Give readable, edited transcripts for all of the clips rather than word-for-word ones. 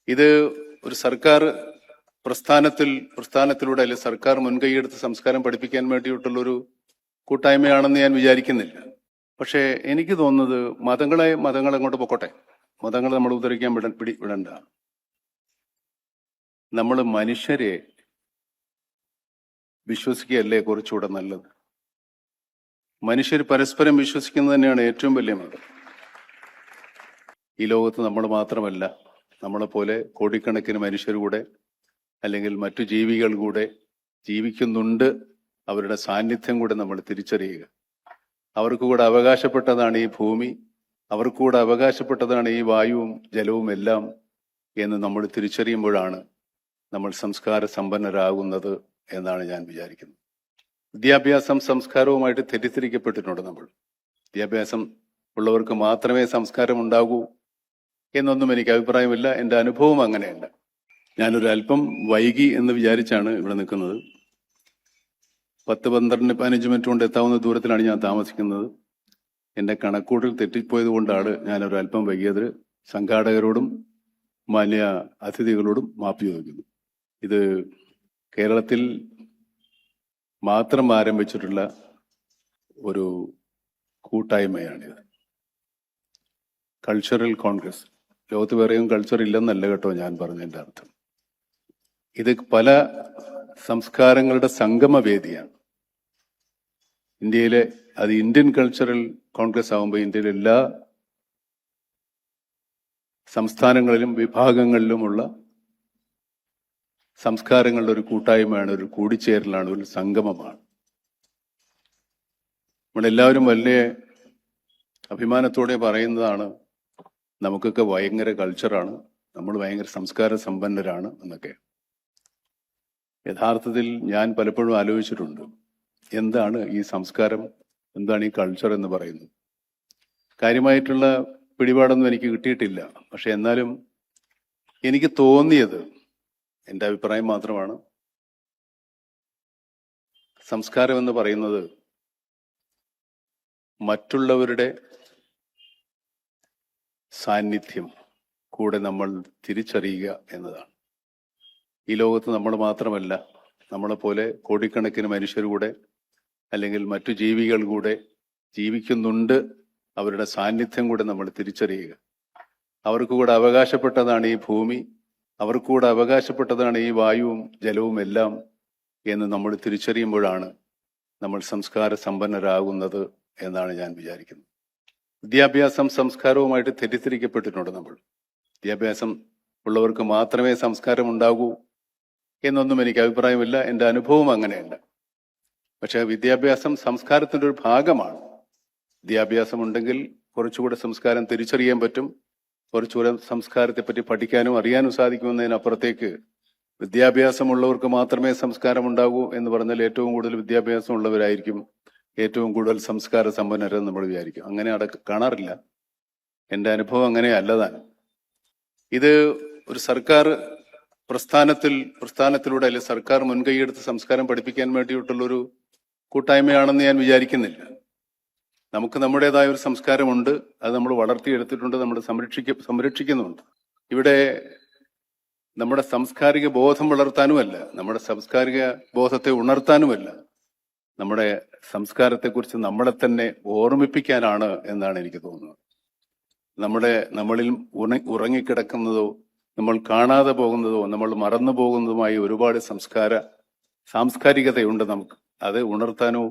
ഇത് ഒരു സർക്കാർ പ്രസ്ഥാനത്തിലൂടെ അല്ലെ സർക്കാർ മുൻകൈയെടുത്ത് സംസ്കാരം പഠിപ്പിക്കാൻ വേണ്ടിയിട്ടുള്ളൊരു കൂട്ടായ്മയാണെന്ന് ഞാൻ വിചാരിക്കുന്നില്ല. പക്ഷേ എനിക്ക് തോന്നുന്നത് മതങ്ങൾ അങ്ങോട്ട് പൊക്കോട്ടെ, മതങ്ങൾ നമ്മൾ ഉദ്ധരിക്കാൻ വിടണ്ട. നമ്മൾ മനുഷ്യരെ വിശ്വസിക്കുകയല്ലേ കുറച്ചുകൂടെ നല്ലത്. മനുഷ്യർ പരസ്പരം വിശ്വസിക്കുന്നത് തന്നെയാണ് ഏറ്റവും വലിയ മതം. ഈ ലോകത്ത് നമ്മൾ മാത്രമല്ല, നമ്മളെപ്പോലെ കോടിക്കണക്കിന് മനുഷ്യർ കൂടെ അല്ലെങ്കിൽ മറ്റു ജീവികൾ കൂടെ ജീവിക്കുന്നുണ്ട്. അവരുടെ സാന്നിധ്യം കൂടെ നമ്മൾ തിരിച്ചറിയുക. അവർക്ക് കൂടെ അവകാശപ്പെട്ടതാണ് ഈ ഭൂമി, അവർക്ക് കൂടെ അവകാശപ്പെട്ടതാണ് ഈ വായുവും ജലവും എല്ലാം എന്ന് നമ്മൾ തിരിച്ചറിയുമ്പോഴാണ് നമ്മൾ സംസ്കാര സമ്പന്നരാകുന്നത് എന്നാണ് ഞാൻ വിചാരിക്കുന്നത്. വിദ്യാഭ്യാസം സംസ്കാരവുമായിട്ട് തെറ്റിദ്ധരിക്കപ്പെട്ടിട്ടുണ്ട്. നമ്മൾ വിദ്യാഭ്യാസം ഉള്ളവർക്ക് മാത്രമേ സംസ്കാരം ഉണ്ടാകൂ എന്നൊന്നും എനിക്ക് അഭിപ്രായമില്ല. എൻ്റെ അനുഭവം അങ്ങനെയല്ല. ഞാനൊരു അല്പം വൈകി എന്ന് വിചാരിച്ചാണ് ഇവിടെ നിൽക്കുന്നത്. 10-15 മിനിറ്റ് കൊണ്ട് എത്താവുന്ന ദൂരത്തിലാണ് ഞാൻ താമസിക്കുന്നത്. എൻ്റെ കണക്കൂട്ടിൽ തെറ്റിപ്പോയത് കൊണ്ടാണ് ഞാനൊരു അല്പം വൈകിയത്. സംഘാടകരോടും മാന്യ അതിഥികളോടും മാപ്പ് ചോദിക്കുന്നു. ഇത് കേരളത്തിൽ മാത്രം ആരംഭിച്ചിട്ടുള്ള ഒരു കൂട്ടായ്മയാണിത്. കൾച്ചറൽ കോൺഗ്രസ്. ലോകത്ത് വേറെയും കൾച്ചർ ഇല്ലെന്നല്ല കേട്ടോ ഞാൻ പറഞ്ഞതിൻ്റെ അർത്ഥം. ഇത് പല സംസ്കാരങ്ങളുടെ സംഗമവേദിയാണ്. ഇന്ത്യയിലെ അത് ഇന്ത്യൻ കൾച്ചറൽ കോൺഗ്രസ് ആകുമ്പോൾ ഇന്ത്യയിലെ എല്ലാ സംസ്ഥാനങ്ങളിലും വിഭാഗങ്ങളിലുമുള്ള സംസ്കാരങ്ങളുടെ ഒരു കൂട്ടായ്മയാണ്, ഒരു കൂടിച്ചേരലാണ്, ഒരു സംഗമമാണ്. നമ്മളെല്ലാവരും വലിയ അഭിമാനത്തോടെ പറയുന്നതാണ് നമുക്കൊക്കെ ഭയങ്കര കൾച്ചറാണ്, നമ്മൾ ഭയങ്കര സംസ്കാര സമ്പന്നരാണ് എന്നൊക്കെ. യഥാർത്ഥത്തിൽ ഞാൻ പലപ്പോഴും ആലോചിച്ചിട്ടുണ്ട്, എന്താണ് ഈ സംസ്കാരം, എന്താണ് ഈ കൾച്ചർ എന്ന് പറയുന്നത്. കാര്യമായിട്ടുള്ള പിടിപാടൊന്നും എനിക്ക് കിട്ടിയിട്ടില്ല. പക്ഷെ എന്നാലും എനിക്ക് തോന്നിയത്, എൻ്റെ അഭിപ്രായം മാത്രമാണ്, സംസ്കാരം എന്ന് പറയുന്നത് മറ്റുള്ളവരുടെ സാന്നിധ്യം കൂടെ നമ്മൾ തിരിച്ചറിയുക എന്നതാണ്. ഈ ലോകത്ത് നമ്മൾ മാത്രമല്ല, നമ്മളെപ്പോലെ കോടിക്കണക്കിന് മനുഷ്യർ കൂടെ അല്ലെങ്കിൽ മറ്റു ജീവികൾ കൂടെ ജീവിക്കുന്നുണ്ട്. അവരുടെ സാന്നിധ്യം കൂടെ നമ്മൾ തിരിച്ചറിയുക. അവർക്ക് കൂടെ അവകാശപ്പെട്ടതാണ് ഈ ഭൂമി, അവർക്ക് കൂടെ അവകാശപ്പെട്ടതാണ് ഈ വായുവും ജലവും എല്ലാം എന്ന് നമ്മൾ തിരിച്ചറിയുമ്പോഴാണ് നമ്മൾ സംസ്കാര സമ്പന്നരാകുന്നത് എന്നാണ് ഞാൻ വിചാരിക്കുന്നത്. വിദ്യാഭ്യാസം സംസ്കാരവുമായിട്ട് തെറ്റിദ്ധരിക്കപ്പെട്ടിട്ടുണ്ട്. നമ്മൾ വിദ്യാഭ്യാസം ഉള്ളവർക്ക് മാത്രമേ സംസ്കാരം ഉണ്ടാകൂ എന്നൊന്നും എനിക്ക് അഭിപ്രായമില്ല. എൻ്റെ അനുഭവം അങ്ങനെയല്ല. പക്ഷെ വിദ്യാഭ്യാസം സംസ്കാരത്തിൻ്റെ ഒരു ഭാഗമാണ്. വിദ്യാഭ്യാസം ഉണ്ടെങ്കിൽ കുറച്ചുകൂടെ സംസ്കാരം തിരിച്ചറിയാൻ പറ്റും, കുറച്ചുകൂടെ സംസ്കാരത്തെപ്പറ്റി പഠിക്കാനും അറിയാനും സാധിക്കുമെന്നതിനപ്പുറത്തേക്ക് വിദ്യാഭ്യാസമുള്ളവർക്ക് മാത്രമേ സംസ്കാരം ഉണ്ടാകൂ എന്ന് പറഞ്ഞാൽ ഏറ്റവും കൂടുതൽ വിദ്യാഭ്യാസം ഉള്ളവരായിരിക്കും ഏറ്റവും കൂടുതൽ സംസ്കാര സമ്പന്നരെന്ന് നമ്മൾ വിചാരിക്കും. അങ്ങനെ കാണാറില്ല. എൻ്റെ അനുഭവം അങ്ങനെ അല്ലതാണ്. ഇത് ഒരു സർക്കാർ പ്രസ്ഥാനത്തിലൂടെ അല്ലെ സർക്കാർ മുൻകൈയെടുത്ത് സംസ്കാരം പഠിപ്പിക്കാൻ വേണ്ടിയിട്ടുള്ളൊരു കൂട്ടായ്മയാണെന്ന് ഞാൻ വിചാരിക്കുന്നില്ല. നമുക്ക് നമ്മുടേതായ ഒരു സംസ്കാരമുണ്ട്, അത് നമ്മൾ വളർത്തിയെടുത്തിട്ടുണ്ട്, നമ്മൾ സംരക്ഷിക്കുന്നുണ്ട്. ഇവിടെ നമ്മുടെ സാംസ്കാരിക ബോധം വളർത്താനുമല്ല, നമ്മുടെ സാംസ്കാരിക ബോധത്തെ ഉണർത്താനുമല്ല, നമ്മുടെ സംസ്കാരത്തെക്കുറിച്ച് നമ്മളെ തന്നെ ഓർമ്മിപ്പിക്കാനാണ് എന്നാണ് എനിക്ക് തോന്നുന്നത്. നമ്മളിൽ ഉറങ്ങിക്കിടക്കുന്നതോ നമ്മൾ കാണാതെ പോകുന്നതോ നമ്മൾ മറന്നു പോകുന്നതുമായി ഒരുപാട് സാംസ്കാരികതയുണ്ട് നമുക്ക്. അത് ഉണർത്താനോ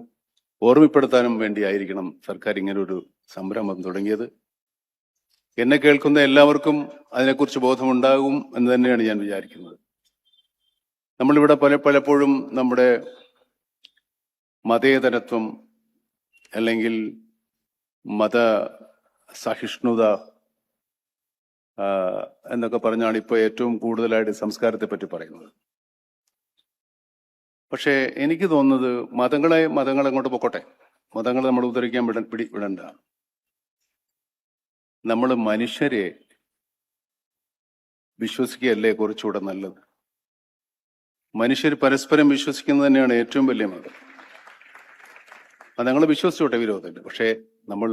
ഓർമ്മപ്പെടുത്താനും വേണ്ടിയായിരിക്കണം സർക്കാർ ഇങ്ങനൊരു സംരംഭം തുടങ്ങിയത്. എന്നെ കേൾക്കുന്ന എല്ലാവർക്കും അതിനെക്കുറിച്ച് ബോധമുണ്ടാകും എന്ന് തന്നെയാണ് ഞാൻ വിചാരിക്കുന്നത്. നമ്മളിവിടെ പലപ്പോഴും നമ്മുടെ മതേതരത്വം അല്ലെങ്കിൽ മത സഹിഷ്ണുത എന്നൊക്കെ പറഞ്ഞാണ് ഇപ്പോൾ ഏറ്റവും കൂടുതലായിട്ട് സംസ്കാരത്തെ പറ്റി പറയുന്നത്. പക്ഷേ എനിക്ക് തോന്നുന്നത് മതങ്ങൾ അങ്ങോട്ട് പൊക്കോട്ടെ, മതങ്ങൾ നമ്മൾ ഉദ്ധരിക്കാൻ വിടണ്ട. നമ്മൾ മനുഷ്യരെ വിശ്വസിക്കുകയല്ലേ കുറച്ചുകൂടെ നല്ലത്. മനുഷ്യർ പരസ്പരം വിശ്വസിക്കുന്നത് തന്നെയാണ് ഏറ്റവും വലിയ മതം. മതങ്ങൾ വിശ്വസിച്ചോട്ടെ, വിരോധമില്ല. പക്ഷേ നമ്മൾ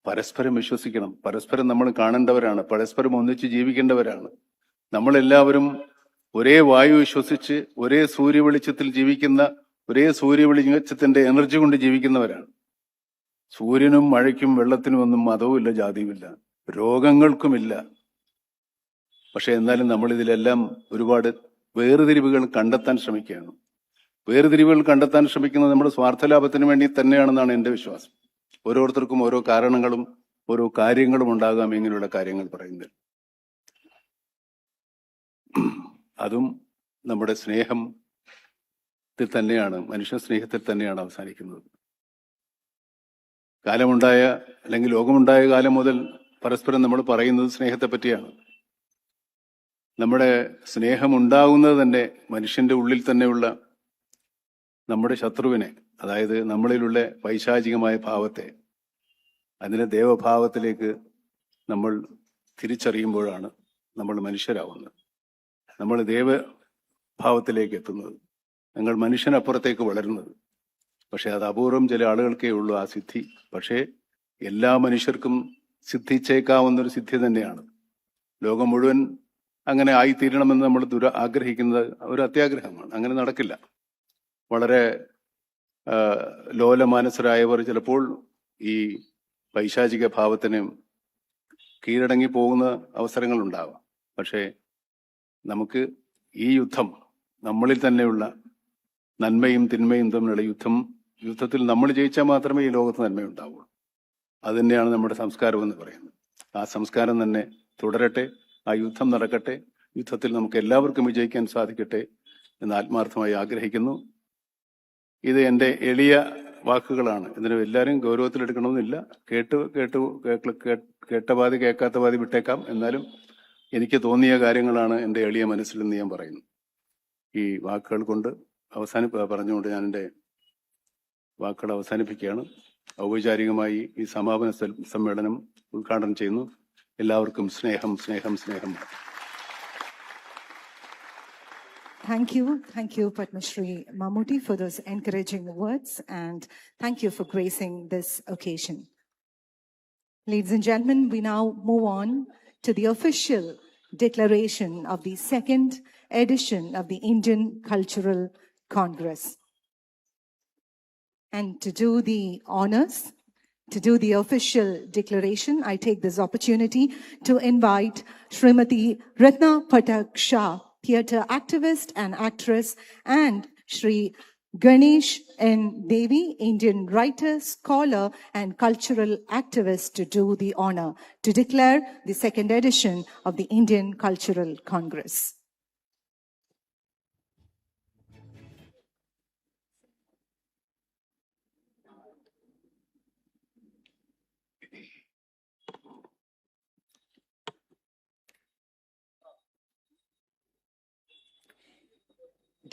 പരസ്പരം വിശ്വസിക്കണം. പരസ്പരം നമ്മൾ കാണേണ്ടവരാണ്, പരസ്പരം ഒന്നിച്ച് ജീവിക്കേണ്ടവരാണ്. നമ്മളെല്ലാവരും ഒരേ വായു ശ്വസിച്ച് ഒരേ സൂര്യവെളിച്ചത്തിൽ ജീവിക്കുന്ന, ഒരേ സൂര്യവെളിച്ചത്തിന്റെ എനർജി കൊണ്ട് ജീവിക്കുന്നവരാണ്. സൂര്യനും മഴയ്ക്കും വെള്ളത്തിനും ഒന്നും മതവുമില്ല, ജാതിയുമില്ല, രോഗങ്ങൾക്കുമില്ല. പക്ഷെ എന്നാലും നമ്മൾ ഇതിലെല്ലാം ഒരുപാട് വേർതിരിവുകൾ കണ്ടെത്താൻ ശ്രമിക്കുകയാണ്. വേർതിരിവുകൾ കണ്ടെത്താൻ ശ്രമിക്കുന്നത് നമ്മുടെ സ്വാർത്ഥലാഭത്തിന് വേണ്ടി തന്നെയാണെന്നാണ് എൻ്റെ വിശ്വാസം. ഓരോരുത്തർക്കും ഓരോ കാരണങ്ങളും ഓരോ കാര്യങ്ങളും ഉണ്ടാകാം ഇങ്ങനെയുള്ള കാര്യങ്ങൾ പറയുന്നത്. അതും നമ്മുടെ സ്നേഹത്തിൽ തന്നെയാണ്, മനുഷ്യ സ്നേഹത്തിൽ തന്നെയാണ് അവസാനിക്കുന്നത്. കാലമുണ്ടായ അല്ലെങ്കിൽ ലോകമുണ്ടായ കാലം മുതൽ പരസ്പരം നമ്മൾ പറയുന്നത് സ്നേഹത്തെ പറ്റിയാണ്. നമ്മുടെ സ്നേഹം ഉണ്ടാകുന്നത് തന്നെ മനുഷ്യന്റെ ഉള്ളിൽ തന്നെയുള്ള നമ്മുടെ ശത്രുവിനെ, അതായത് നമ്മളിലുള്ള പൈശാചികമായ ഭാവത്തെ, അതിനെ ദേവഭാവത്തിലേക്ക് നമ്മൾ തിരിച്ചറിയുമ്പോഴാണ് നമ്മൾ മനുഷ്യരാവുന്നത്, നമ്മൾ ദേവഭാവത്തിലേക്ക് എത്തുന്നത്, നിങ്ങൾ മനുഷ്യനപ്പുറത്തേക്ക് വളരുന്നത്. പക്ഷെ അത് അപൂർവം ചില ആളുകൾക്കേ ഉള്ളൂ ആ സിദ്ധി. പക്ഷേ എല്ലാ മനുഷ്യർക്കും സിദ്ധിച്ചേക്കാവുന്നൊരു സിദ്ധി തന്നെയാണ്. ലോകം മുഴുവൻ അങ്ങനെ ആയിത്തീരണമെന്ന് നമ്മൾ ആഗ്രഹിക്കുന്നത് ഒരു അത്യാഗ്രഹമാണ്. അങ്ങനെ നടക്കില്ല. വളരെ ലോലമാനസരായവർ ചിലപ്പോൾ ഈ പൈശാചിക ഭാവത്തിന് കീഴടങ്ങി പോകുന്ന അവസരങ്ങൾ ഉണ്ടാവാം. പക്ഷേ നമുക്ക് ഈ യുദ്ധം, നമ്മളിൽ തന്നെയുള്ള നന്മയും തിന്മയും തമ്മിലുള്ള യുദ്ധത്തിൽ നമ്മൾ ജയിച്ചാൽ മാത്രമേ ഈ ലോകത്ത് നന്മയുണ്ടാവുള്ളൂ. അത് തന്നെയാണ് നമ്മുടെ സംസ്കാരം എന്ന് പറയുന്നത്. ആ സംസ്കാരം തന്നെ തുടരട്ടെ, ആ യുദ്ധം നടക്കട്ടെ, യുദ്ധത്തിൽ നമുക്ക് എല്ലാവർക്കും വിജയിക്കാൻ സാധിക്കട്ടെ എന്ന് ആത്മാർത്ഥമായി ആഗ്രഹിക്കുന്നു. ഇത് എൻ്റെ എളിയ വാക്കുകളാണ്. ഇതിന് എല്ലാവരും ഗൗരവത്തിലെടുക്കണമെന്നില്ല. കേട്ട പാതി കേൾക്കാത്ത പാതി വിട്ടേക്കാം. എന്നാലും എനിക്ക് തോന്നിയ കാര്യങ്ങളാണ് എൻ്റെ എളിയ മനസ്സിൽ നിന്ന് ഞാൻ പറയുന്നു. ഈ വാക്കുകൾ കൊണ്ട് പറഞ്ഞുകൊണ്ട് ഞാൻ എൻ്റെ വാക്കുകൾ അവസാനിപ്പിക്കുകയാണ്. ഔപചാരികമായി ഈ സമാപന സമ്മേളനം ഉദ്ഘാടനം ചെയ്യുന്നു. എല്ലാവർക്കും സ്നേഹം, സ്നേഹം, സ്നേഹം. Thank you, Padma Shri Mammootty, for those encouraging words, and thank you for gracing this occasion. Ladies and gentlemen, we now move on to the official declaration of the second edition of the Indian Cultural Congress. And to do the honors, to do the official declaration, I take this opportunity to invite Srimati Ratna Patak Shah, theatre activist and actress, and Shri Ganesh N. Devi, Indian writer, scholar, and cultural activist, to do the honor to declare the second edition of the Indian Cultural Congress.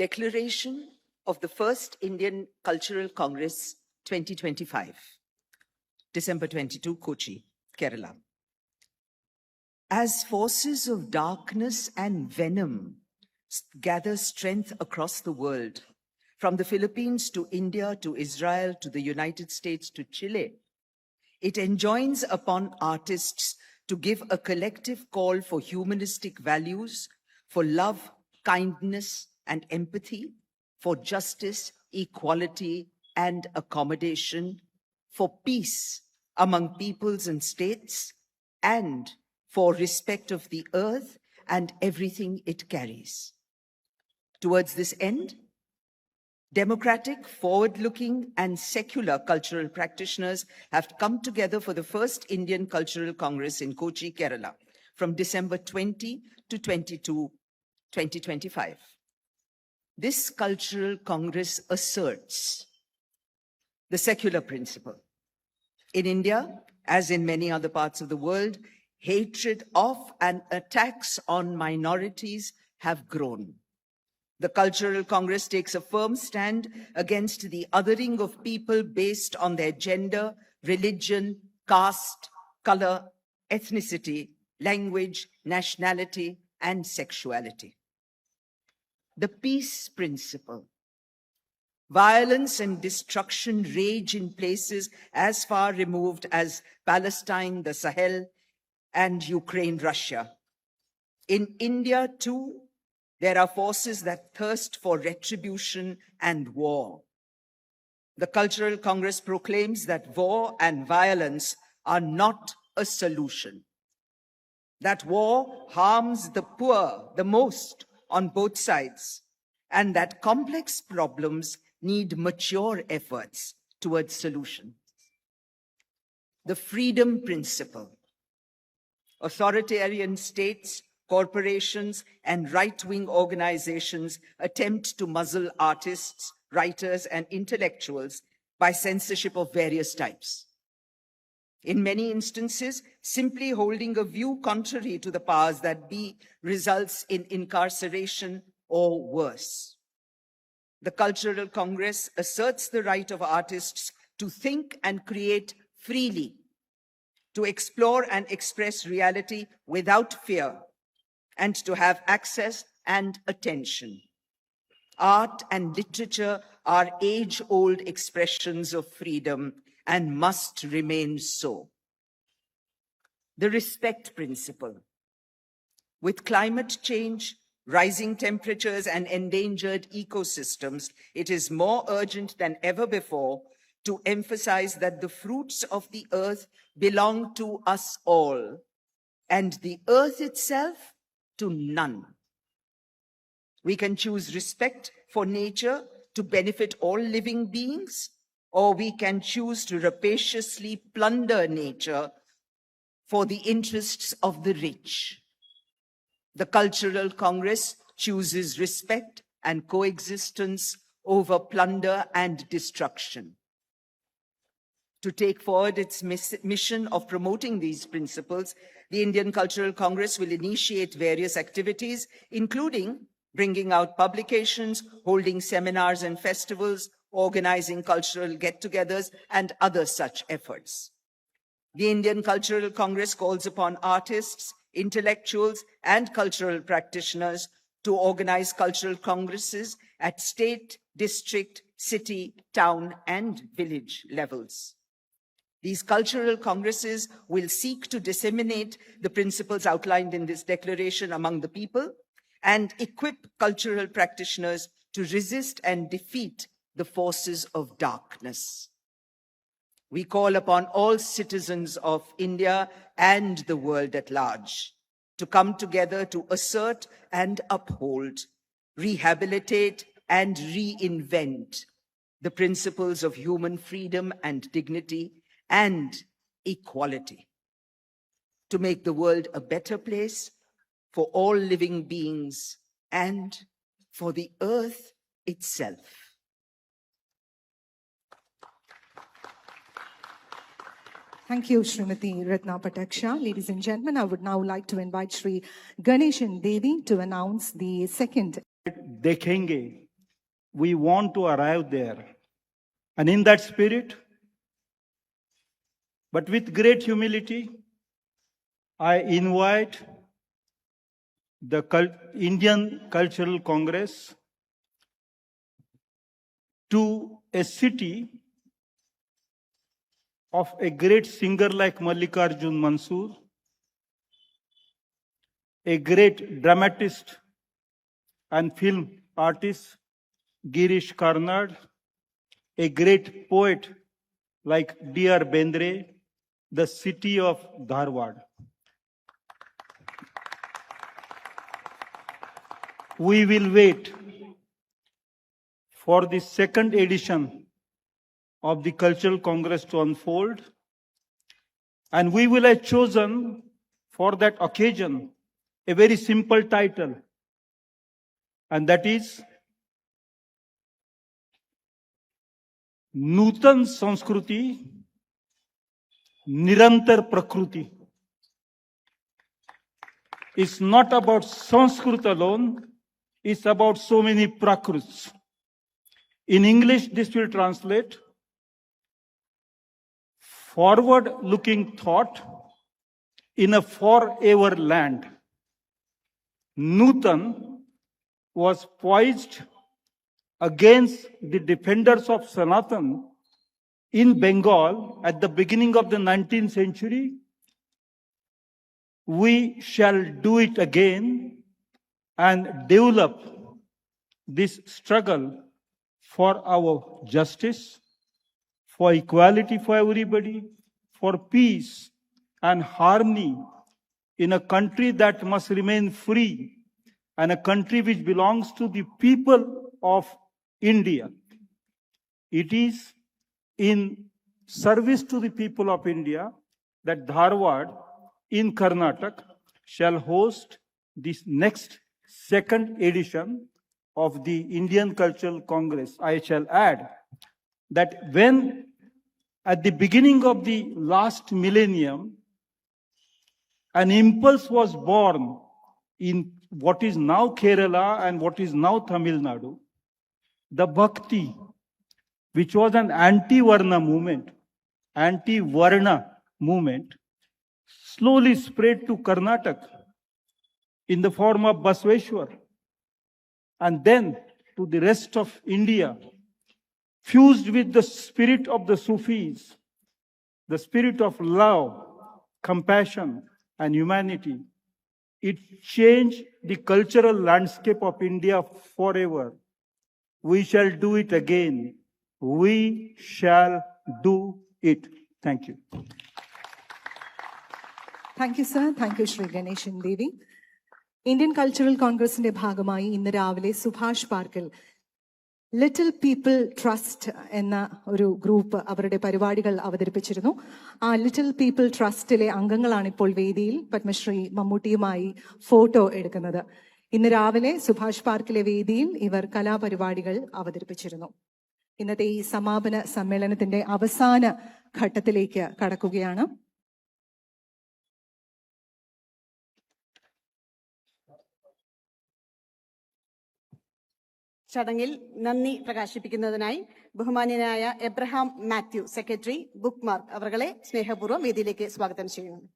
Declaration of the First Indian Cultural Congress 2025, December 22, Kochi, Kerala. As forces of darkness and venom gather strength across the world, from the Philippines to India to Israel to the United States to Chile, it enjoins upon artists to give a collective call for humanistic values, for love, kindness, and empathy, for justice, equality, and accommodation, for peace among peoples and states, and for respect of the earth and everything it carries. Towards this end, democratic, forward-looking, and secular cultural practitioners have come together for the first Indian Cultural Congress in Kochi, Kerala, from December 20 to 22, 2025. This cultural congress asserts the secular principle. In India, as in many other parts of the world, hatred of and attacks on minorities have grown. The Cultural Congress takes a firm stand against the othering of people based on their gender, religion, caste, color, ethnicity, language, nationality, and sexuality. The peace principle. Violence and destruction rage in places as far removed as Palestine, the Sahel, and Ukraine, Russia. In India, too, there are forces that thirst for retribution and war. The Cultural Congress proclaims that war and violence are not a solution. That war harms the poor the most on both sides, and that complex problems need mature efforts towards solution. The freedom principle. Authoritarian states, corporations, and right-wing organizations attempt to muzzle artists, writers, and intellectuals by censorship of various types. In many instances, simply holding a view contrary to the powers that be results in incarceration or worse. The Cultural Congress asserts the right of artists to think and create freely, to explore and express reality without fear, and to have access and attention. Art and literature are age-old expressions of freedom and must remain so. The respect principle. With climate change, rising temperatures, and endangered ecosystems, it is more urgent than ever before to emphasize that the fruits of the earth belong to us all, and the earth itself to none. We can choose respect for nature to benefit all living beings, or we can choose to rapaciously plunder nature for the interests of the rich. The Cultural Congress chooses respect and coexistence over plunder and destruction. To take forward its mission of promoting these principles, the Indian Cultural Congress will initiate various activities, including bringing out publications, holding seminars and festivals, organizing cultural get-togethers, and other such efforts. The Indian Cultural Congress calls upon artists, intellectuals, and cultural practitioners to organize cultural congresses at state, district, city, town, and village levels. These cultural congresses will seek to disseminate the principles outlined in this declaration among the people and equip cultural practitioners to resist and defeat the forces of darkness. We call upon all citizens of India and the world at large to come together to assert and uphold, rehabilitate and reinvent the principles of human freedom and dignity and equality, to make the world a better place for all living beings and for the earth itself. Thank you, Srimati Ratna Patak Shah. Ladies and gentlemen, I would now like to invite Shri Ganeshan Devi to announce the second. Dekhenge. We want to arrive there. And in that spirit, but with great humility, I invite the Indian Cultural Congress to a city of a great singer like Mallikarjun Mansoor, a great dramatist and film artist Girish Karnad, a great poet like D.R. Bendre, the city of Dharwad. We will wait for the second edition of the Cultural Congress to unfold, and we will have chosen for that occasion a very simple title, and that is Nutan Sanskruti Nirantar Prakruti. It's not about Sanskrit alone, it's about so many Prakruts. In English, this will translate forward-looking thought in a forever land. Nutan was poised against the defenders of Sanatan in in Bengal at the beginning of the 19th century we shall do it again and develop this struggle for our justice, for equality for everybody, for peace and harmony in a country that must remain free and a country which belongs to the people of India. It is in service to the people of India that Dharwad in Karnataka shall host this next second edition of the Indian Cultural Congress. I shall add that when at the beginning of the last millennium, an impulse was born in what is now Kerala and what is now Tamil Nadu, the Bhakti, which was an anti-Varna movement, slowly spread to Karnataka in the form of Basveshwar, and then to the rest of India, fused with the spirit of the Sufis, the spirit of love, compassion, and humanity. It changed the cultural landscape of India forever. We shall do it again. We shall do it. Thank you. Thank you sir. Thank you Shri Ganeshan Devi. Indian cultural കോൺഗ്രസിന്റെ ഭാഗമായി ഇന്ന് രാവിലെ സുഭാഷ് പാർക്കിൽ little people trust എന്ന ഒരു group അവരുടെ പരിപാടികൾ അവതരിപ്പിച്ചിരുന്നു. ആ ലിറ്റിൽ പീപ്പിൾ ട്രസ്റ്റിലെ അംഗങ്ങളാണ് ഇപ്പോൾ വേദിയിൽ പത്മശ്രീ മമ്മൂട്ടിയുമായി ഫോട്ടോ എടുക്കുന്നത്. ഇന്ന് രാവിലെ സുഭാഷ് പാർക്കിലെ വേദിയിൽ ഇവർ കലാപരിപാടികൾ അവതരിപ്പിച്ചിരുന്നു. ഇന്നത്തെ ഈ സമാപന സമ്മേളനത്തിന്റെ അവസാന ഘട്ടത്തിലേക്ക് കടക്കുകയാണ്. ചടങ്ങിൽ നന്ദി പ്രകാശിപ്പിക്കുന്നതിനായി ബഹുമാന്യനായ Abraham Mathew, secretary, book mark അവരെ സ്നേഹപൂർവ്വം വേദിയിലേക്ക് സ്വാഗതം ചെയ്യുന്നു.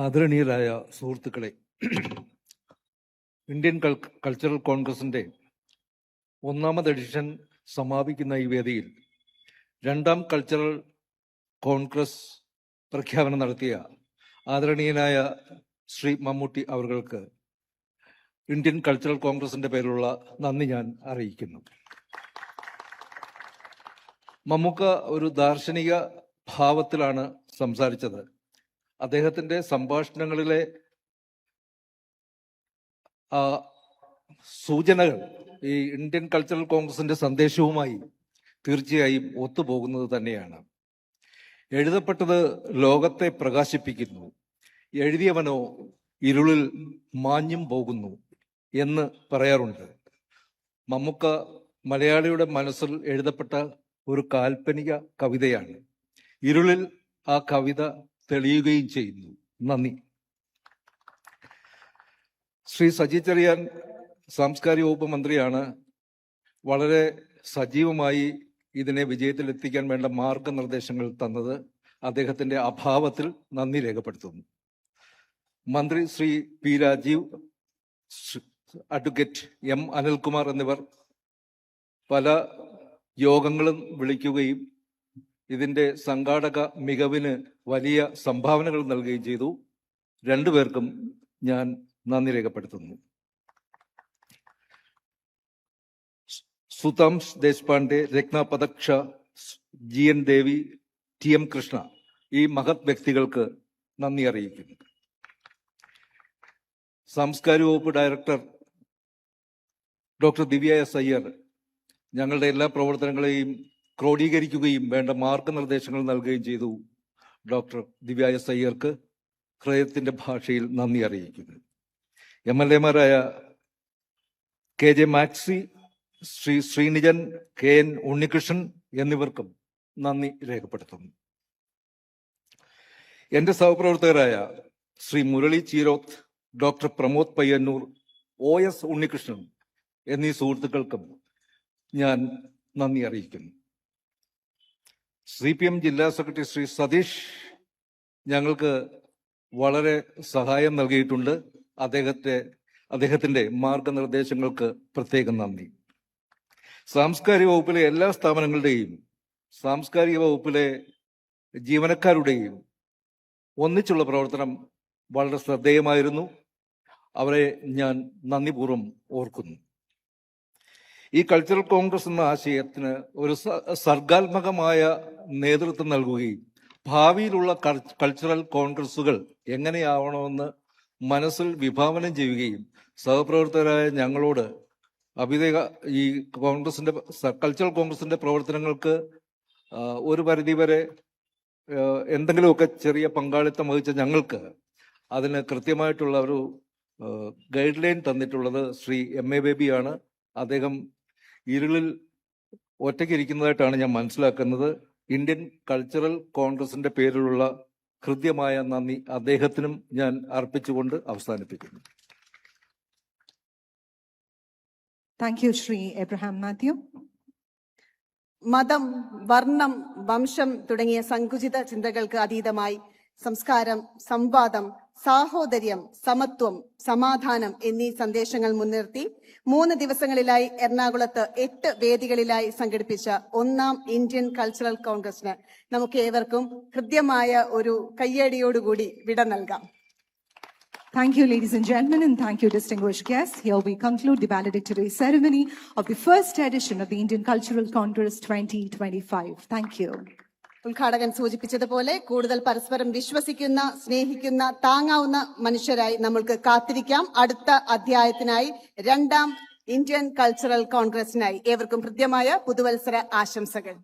ആദരണീയരായ സുഹൃത്തുക്കളെ, ഇന്ത്യൻ കൾച്ചറൽ കോൺഗ്രസിന്റെ 1ാമത് എഡിഷൻ സമാപിക്കുന്ന ഈ വേദിയിൽ 2ാം കൾച്ചറൽ കോൺഗ്രസ് പ്രഖ്യാപനം നടത്തിയ ആദരണീയനായ ശ്രീ മമ്മൂട്ടി അവർക്ക് ഇന്ത്യൻ കൾച്ചറൽ കോൺഗ്രസിന്റെ പേരിലുള്ള നന്ദി ഞാൻ അറിയിക്കുന്നു. മമ്മൂക്ക ഒരു ദാർശനിക ഭാവത്തിലാണ് സംസാരിച്ചത്. അദ്ദേഹത്തിന്റെ സംഭാഷണങ്ങളിലെ സൂചനകൾ ഈ ഇന്ത്യൻ കൾച്ചറൽ കോൺഗ്രസിന്റെ സന്ദേശവുമായി തീർച്ചയായും ഒത്തുപോകുന്നത് തന്നെയാണ്. എഴുതപ്പെട്ടത് ലോകത്തെ പ്രകാശിപ്പിക്കുന്നു, എഴുതിയവനോ ഇരുളിൽ മാഞ്ഞും പോകുന്നു എന്ന് പറയാറുണ്ട്. മമ്മൂക്ക മലയാളിയുടെ മനസ്സിൽ എഴുതപ്പെട്ട ഒരു കാൽപ്പനിക കവിതയാണ്. ഇരുളിൽ ആ കവിത തെളിയുകയും ചെയ്യുന്നു. നന്ദി. ശ്രീ സജി ചെറിയാൻ സാംസ്കാരിക വകുപ്പ് മന്ത്രിയാണ്. വളരെ സജീവമായി ഇതിനെ വിജയത്തിലെത്തിക്കാൻ വേണ്ട മാർഗനിർദ്ദേശങ്ങൾ തന്നത്. അദ്ദേഹത്തിന്റെ അഭാവത്തിൽ നന്ദി രേഖപ്പെടുത്തുന്നു. മന്ത്രി Shri P Rajeev, advocate M Anilkumar എന്നിവർ പല യോഗങ്ങളും വിളിക്കുകയും ഇതിന്റെ സംഘാടക മികവിന് വലിയ സംഭാവനകൾ നൽകുകയും ചെയ്തു. രണ്ടുപേർക്കും ഞാൻ നന്ദി രേഖപ്പെടുത്തുന്നു. സുതാംഷ് ദേശ്പാണ്ഡെ, രത്ന പതക്ഷ, ജി എൻ ദേവി, ടി എം കൃഷ്ണ, ഈ മഹത് വ്യക്തികൾക്ക് നന്ദി അറിയിക്കുന്നു. സാംസ്കാരിക വകുപ്പ് ഡയറക്ടർ ഡോക്ടർ ദിവ്യ എസ് അയ്യർ ഞങ്ങളുടെ എല്ലാ പ്രവർത്തനങ്ങളെയും ക്രോഡീകരിക്കുകയും വേണ്ട മാർഗനിർദ്ദേശങ്ങൾ നൽകുകയും ചെയ്തു. ഡോക്ടർ ദിവ്യ എസ് അയ്യർക്ക് ഹൃദയത്തിന്റെ ഭാഷയിൽ നന്ദി അറിയിക്കുന്നു. MLA-മാരായ K J Maxy, Shri Srinijan, K N Unnikrishnan എന്നിവർക്കും നന്ദി രേഖപ്പെടുത്തുന്നു. എന്റെ സഹപ്രവർത്തകരായ ശ്രീ മുരളി ചീരോത്ത്, ഡോക്ടർ പ്രമോദ് പയ്യന്നൂർ, OS ഉണ്ണികൃഷ്ണൻ എന്നീ സുഹൃത്തുക്കൾക്കും ഞാൻ നന്ദി അറിയിക്കുന്നു. CPM ജില്ലാ സെക്രട്ടറി ശ്രീ സതീഷ് ഞങ്ങൾക്ക് വളരെ സഹായം നൽകിയിട്ടുണ്ട്. അദ്ദേഹത്തിന്റെ മാർഗനിർദ്ദേശങ്ങൾക്ക് പ്രത്യേകം നന്ദി. സാംസ്കാരിക വകുപ്പിലെ എല്ലാ സ്ഥാപനങ്ങളുടെയും സാംസ്കാരിക വകുപ്പിലെ ജീവനക്കാരുടെയും ഒന്നിച്ചുള്ള പ്രവർത്തനം വളരെ ശ്രദ്ധേയമായിരുന്നു. അവരെ ഞാൻ നന്ദിപൂർവ്വം ഓർക്കുന്നു. ഈ കൾച്ചറൽ കോൺഗ്രസ് എന്ന ആശയത്തിന് ഒരു സർഗാത്മകമായ നേതൃത്വം നൽകുകയും ഭാവിയിലുള്ള കൾച്ചറൽ കോൺഗ്രസുകൾ എങ്ങനെയാവണമെന്ന് മനസ്സിൽ വിഭാവനം ചെയ്യുകയും സഹപ്രവർത്തകരായ ഞങ്ങളോട് ഈ കൾച്ചറൽ കോൺഗ്രസിന്റെ പ്രവർത്തനങ്ങൾക്ക് ഒരു പരിധിവരെ എന്തെങ്കിലുമൊക്കെ ചെറിയ പങ്കാളിത്തം വഹിച്ച ഞങ്ങൾക്ക് അതിന് കൃത്യമായിട്ടുള്ള ഒരു ഗൈഡ് ലൈൻ തന്നിട്ടുള്ളത് ശ്രീ MA ബേബിയാണ്. അദ്ദേഹം ഇരുളിൽ ഒറ്റയ്ക്കിരിക്കുന്നതായിട്ടാണ് ഞാൻ മനസ്സിലാക്കുന്നത്. ഇന്ത്യൻ കൾച്ചറൽ കോൺഗ്രസിന്റെ പേരിലുള്ള ഹൃദ്യമായ നന്ദി അദ്ദേഹത്തിനും ഞാൻ അർപ്പിച്ചുകൊണ്ട് അവസാനിപ്പിക്കുന്നു. Thank you, Shri Abraham Matthew. മതം, വർണ്ണം, വംശം തുടങ്ങിയ സങ്കുചിത ചിന്തകൾക്ക് അതീതമായി സംസ്കാരം, സംവാദം, സാഹോദര്യം, സമത്വം, സമാധാനം എന്നീ സന്ദേശങ്ങൾ മുൻനിർത്തി 3 ദിവസങ്ങളിലായി എറണാകുളത്ത് 8 വേദികളിലായി സംഘടിപ്പിച്ച 1ാം ഇന്ത്യൻ കൾച്ചറൽ കോൺഗ്രസിന് നമുക്ക് ഏവർക്കും ഹൃദ്യമായ ഒരു കയ്യടിയോടുകൂടി വിട നൽകാം. Thank you, ladies and gentlemen, and thank you, distinguished guests. Here we conclude the valedictory ceremony of the first edition of the Indian Cultural Congress 2025. Thank you. ഉദ്ഘാടകൻ സൂചിപ്പിച്ചതുപോലെ കൂടുതൽ പരസ്പരം വിശ്വസിക്കുന്ന, സ്നേഹിക്കുന്ന, താങ്ങാവുന്ന മനുഷ്യരായി നമ്മൾക്ക് കാത്തിരിക്കാം. അടുത്ത അധ്യായത്തിനായി 2ാം ഇന്ത്യൻ കൾച്ചറൽ കോൺഗ്രസിനായി ഏവർക്കും ഹൃദ്യമായ പുതുവത്സര ആശംസകൾ.